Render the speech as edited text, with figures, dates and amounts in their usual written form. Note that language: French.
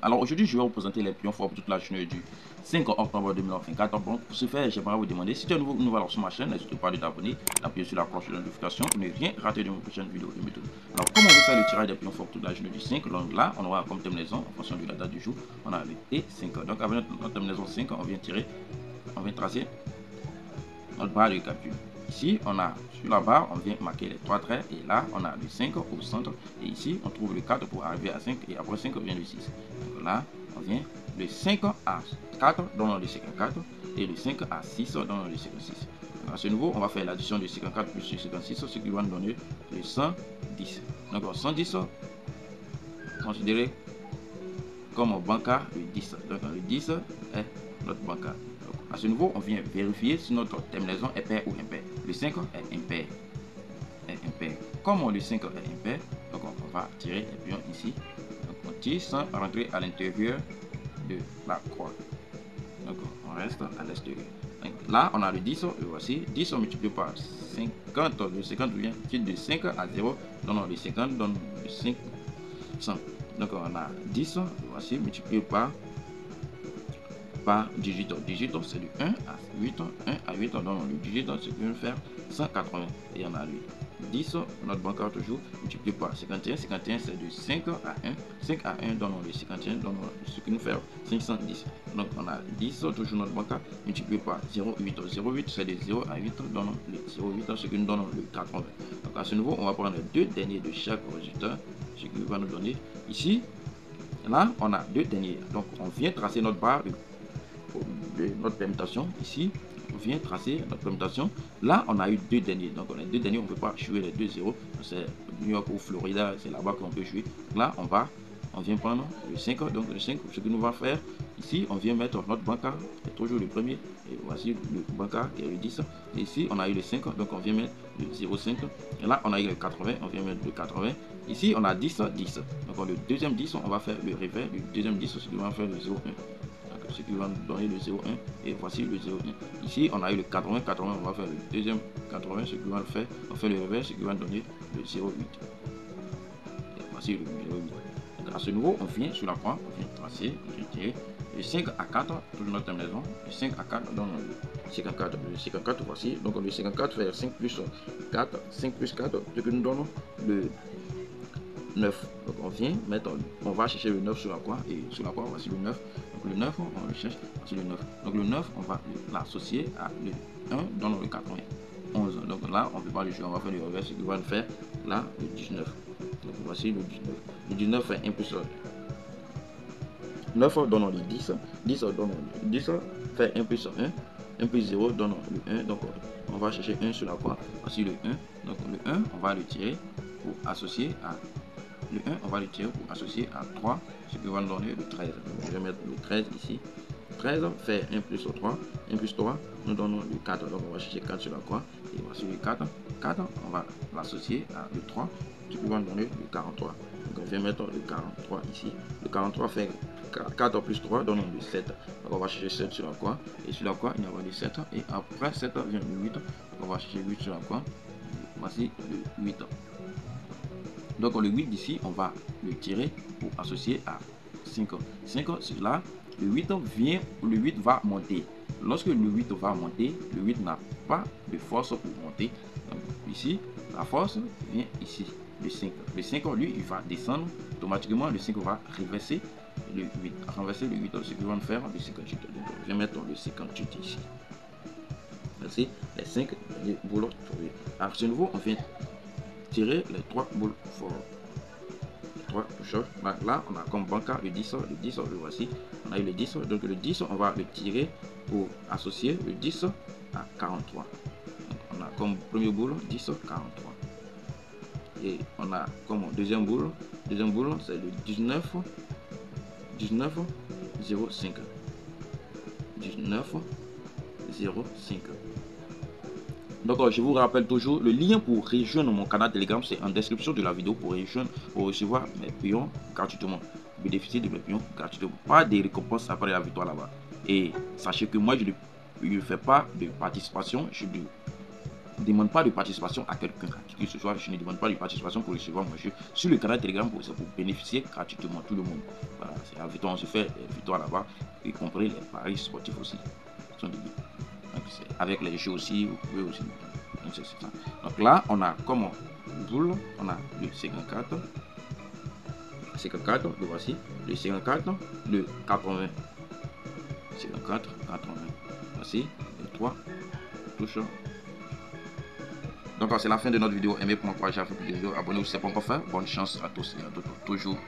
Alors aujourd'hui, je vais vous présenter les pions forts pour toute la journée du 5 octobre 2024. Bon, pour ce faire, j'aimerais vous demander, si tu es nouveau sur ma chaîne, n'hésite pas à t'abonner, d'appuyer sur la cloche de notification pour ne rien rater de mes prochaines vidéos de méthode. Alors, comment on va faire le tirage des pions forts pour toute la journée du 5? Donc là, on aura comme terminaison, en fonction de la date du jour, on a le T5. Donc avec notre terminaison 5, on vient tirer, on vient tracer notre barre de calcul. Ici, on a sur la barre, on vient marquer les 3 traits et là, on a le 5 au centre. Et ici, on trouve le 4 pour arriver à 5 et après 5 vient le 6. Donc là, on vient le 5 à 4 dans le 54 et le 5 à 6 dans le 56. Donc à ce niveau, on va faire l'addition de 54 plus 56, ce qui va nous donner le 110. Donc 110, considéré comme banca le 10. Donc le 10 est notre banca. À ce niveau, on vient vérifier si notre terminaison est paire ou impair. Le 5 est impair. Comme le 5 est impair, donc on va tirer les pions ici. Donc on tire sans rentrer à l'intérieur de la croix. Donc on reste à l'extérieur. Là, on a le 10, le voici. 10 multiplié par 50. Le 50 vient de 5 à 0. Donc le 50 donne le 500. Donc on a 10, le voici, multiplié par 18. 18 c'est de 1 à 8. 1 à 8 donc le 18 c'est que nous faire 180. Et on a le 10, notre bancaire toujours multiplié par 51. 51 c'est de 5 à 1. 5 à 1 donne le 51, donc ce qui nous fait 510. Donc on a 10, toujours notre bancaire multiplié par 0,8. 0,8 c'est de 0 à 8, donne le 0,8, ce qui nous donne le 80. Donc à ce niveau, on va prendre les deux derniers de chaque résultat, ce qui va nous donner ici. Là, on a deux derniers. Donc on vient tracer notre barre de notre permutation ici, on vient tracer notre permutation. Là, on a eu deux derniers, donc les deux derniers, on ne peut pas jouer les deux zéros. C'est New York ou Florida, c'est là-bas qu'on peut jouer. Là, on vient prendre le 5, donc le 5, ce que nous va faire ici, on vient mettre notre banca, c'est toujours le premier, et voici le banca qui est le 10. Et ici, on a eu le 5, donc on vient mettre le 0,5. Et là, on a eu le 80, on vient mettre le 80. Ici, on a 10, 10. Donc le deuxième 10, on va faire le revers du deuxième 10, ce qui va faire le 0,1. Ce qui va nous donner le 0,1 et voici le 0,1. Ici on a eu le 80, 80, on va faire le deuxième 80, ce qui va le faire, on fait le revers, ce qui va nous donner le 0,8. Et voici le 0,8. Donc à ce niveau, on vient sur la croix, on vient tracer, on vient tirer le 5 à 4, toujours notre terminaison, le 5 à 4 dans le 54. Le 54, voici, donc le 54 fait 5 plus 4, 5 plus 4, ce que nous donne le 9. Donc on vient mettre, on va chercher le 9 sur la croix et sur la croix voici le 9. Donc le 9 on le cherche sur le 9. Donc le 9 on va l'associer à le 1 dans le 91. Donc là on ne peut pas le jouer, on va faire le revers, ce qui va nous faire là le 19. Donc voici le 19. Le 19 fait 1 plus 9 donne le 10. 10 donne le 10 fait 1 plus 1. 1 plus 0 donne le 1. Donc on va chercher 1 sur la croix. Voici le 1. Donc le 1 on va le tirer pour associer à le 1, on va le tirer pour associer à 3, ce qui va nous donner le 13. Donc, je vais mettre le 13 ici. 13 fait 1 plus 3. 1 plus 3 nous donne le 4. Donc on va chercher 4 sur la croix. Et voici le 4. 4, on va l'associer à le 3, ce qui va nous donner le 43. Donc on va mettre le 43 ici. Le 43 fait 4 plus 3 donne le 7. Donc on va chercher 7 sur la croix. Et sur la croix, il y aura le 7. Et après 7 vient le 8. Donc on va chercher 8 sur la croix. Voici le 8. Donc le 8 d'ici, on va le tirer pour associer à 5. 5, c'est là, le 8 vient, le 8 va monter. Lorsque le 8 va monter, le 8 n'a pas de force pour monter. Donc ici, la force vient ici, le 5. Le 5, lui, il va descendre. Automatiquement, le 5 va renverser le 8. Renverser le 8, ce qui va nous faire le 58. Donc je vais mettre le 58 ici. Voici les 5 boulots trouvés. À ce niveau, on vient tirer les 3 boules forts. 3 choses. Là, on a comme banca le 10, le voici. On a eu le 10, donc le 10, on va le tirer pour associer le 10 à 43. Donc, on a comme premier boule 10, 43. Et on a comme deuxième boule c'est le 19, 19, 05. 19, 05. Donc je vous rappelle toujours, le lien pour rejoindre mon canal Telegram, c'est en description de la vidéo pour recevoir mes pions gratuitement. Bénéficier de mes pions gratuitement. Pas de récompenses après la victoire là-bas. Et sachez que moi, je ne fais pas de participation. demande pas de participation à quelqu'un. Que ce soit, je ne demande pas de participation pour recevoir mon jeu. Sur le canal Telegram, c'est pour bénéficier gratuitement tout le monde. Voilà, c'est la victoire, on se fait victoire là-bas, y compris les paris sportifs aussi. Donc, avec les jeux aussi, vous pouvez aussi. Donc, c'est ça. Donc là, on a comme boule, on a le 54, le voici, le 54, le 80, 54, 80. Voici, le 3, touche. Donc c'est la fin de notre vidéo. Aimez pour m'encourager à faire plus de vidéos. Abonnez-vous si ce n'est pas encore fait. Bonne chance à tous et à toutes. Toujours